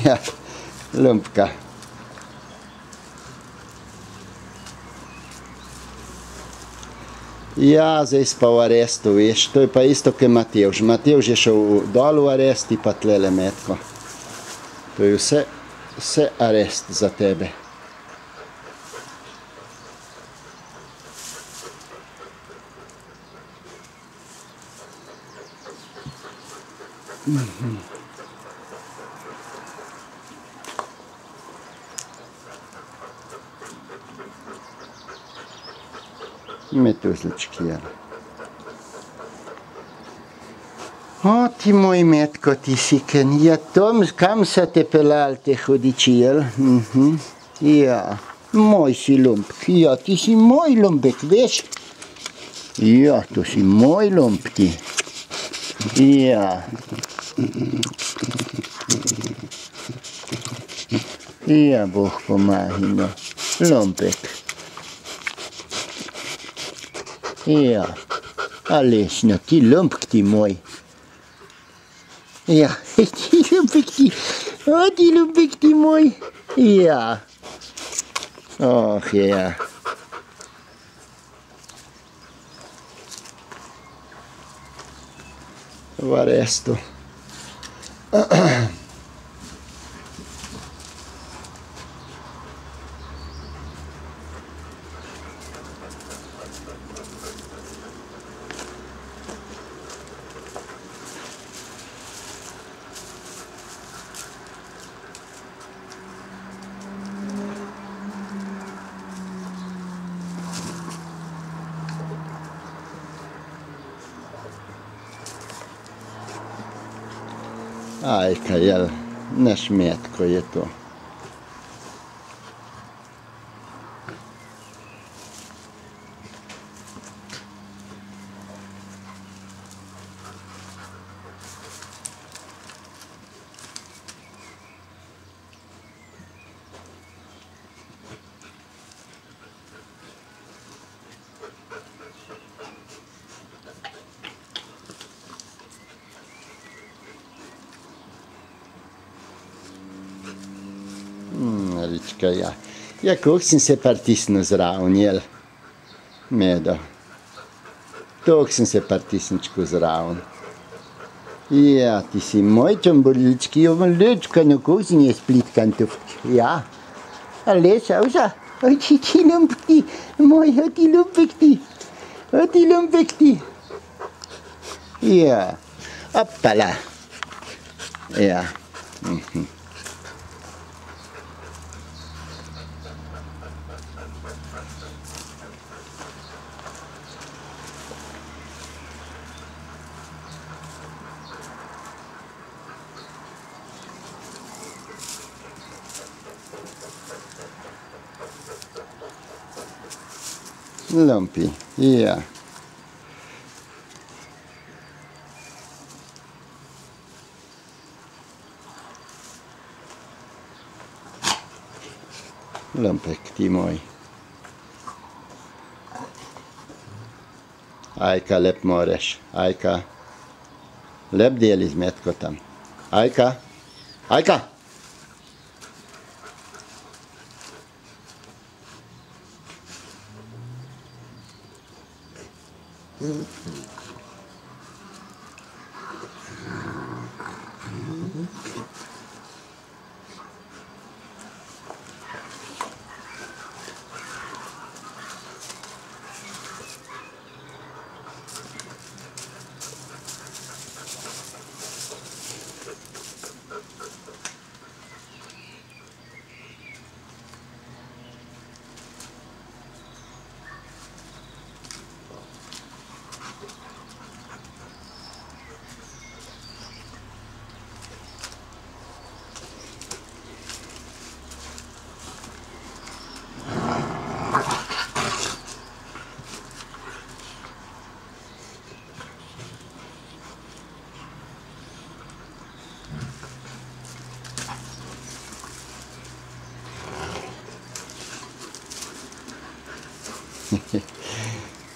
Ja, lumpka. Ja, zdaj pa v arestu, veš, to je pa isto kot Matevž. Matevž je šel dol v arest in pa tlele metko. To je vse arest za tebe. Metuzlički, jel. O, ti moj metko, ti si ken. Ja, Tom, kam so te pelali te hudiči, jel? Ja, moj si lumpk. Ja, ti si moj lumpek, veš? Ja, to si moj lump, ti. Ja. Ja, Bog pomahi, no. Lumpek. Ja, Aleš, no, ti lumpk ti moj. Ja, ti lumpek ti. O, ti lumpek ti moj. Ja. Oh, ja. V arestu. Ajka, jel, naš metko je to. Marička, ja. Ja, koliko sem se pritisnil zraven, jel? Medo. Toliko sem se pritisničku zraven. Ja, ti si moj čambolički, lučka, no koliko si nje splitkan tu. Ja. Aleš, avža? Oj, ti lumpek ti. Moj, o ti lumpek ti. O ti lumpek ti. Ja. Opala. Ja. Lumpi, ja. Lumpek ti moj. Ajka, lep moraš. Ajka. Lep deli z metko tam. Ajka. Ajka.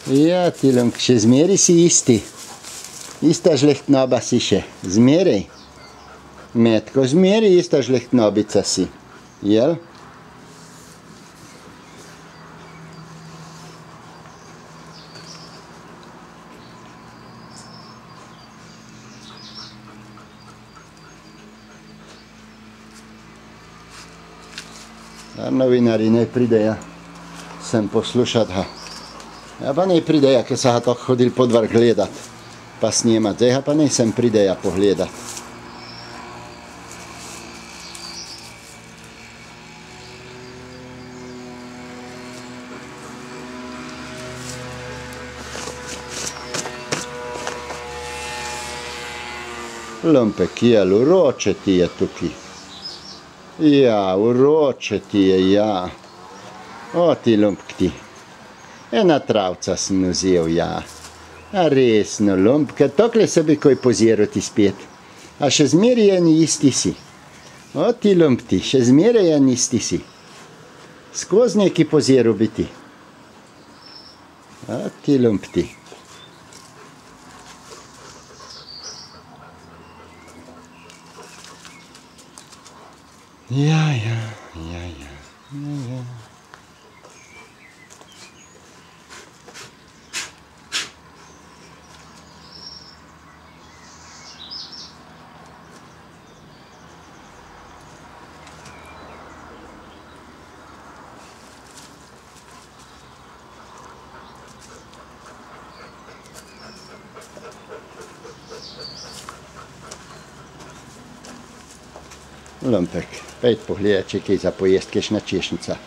Ja, Tilom, še zmeri si isti. Ista žlehtnoba si še. Zmerej. Metko, zmeri ista žlehtnobica si. Jel? A novinari ne pridejo sem poslušati ga. Ja pa ne pridejo, ker so ga tako hodili po dvor gledat, pa snimat. Zdaj ga pa ne sem pridejo pogledat. Lumpek, jel, vroče ti je tukaj. Ja, vroče ti je, ja. O, ti lumpk ti. Ena travca sem vzel, ja. A resno, lumpke, tokle se bi kaj poziral ti spet. A še zmeraj en isti si. O, ti lump ti, še zmeraj en isti si. Skozi neki poziral bi ti. O, ti lump ti. Ja. Lumpek, pojď pogledat, če kaj za pojest, kakšna češnica.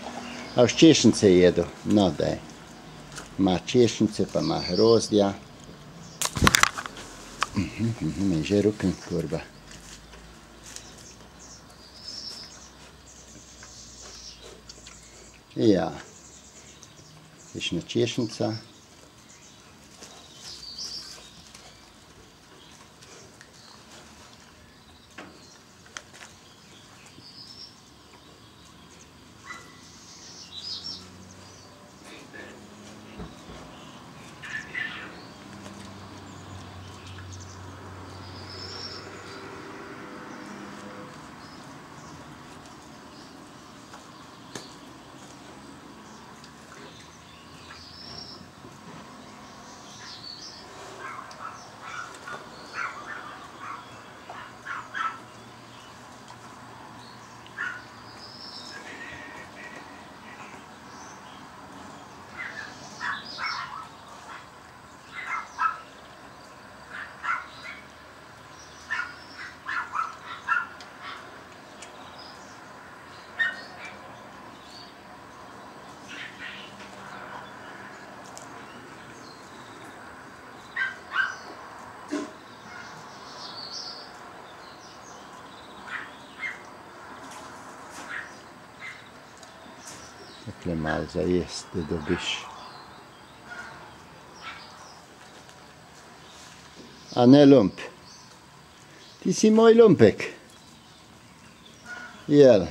A už češnice jedu? No, daj. Ima češnice, pa ima hrozdja. Me že ruken, kurba. Ja. Kakšna češnica. Takle malo za jest, da dobiš. A ne, lump? Ti si moj lumpek. Jel.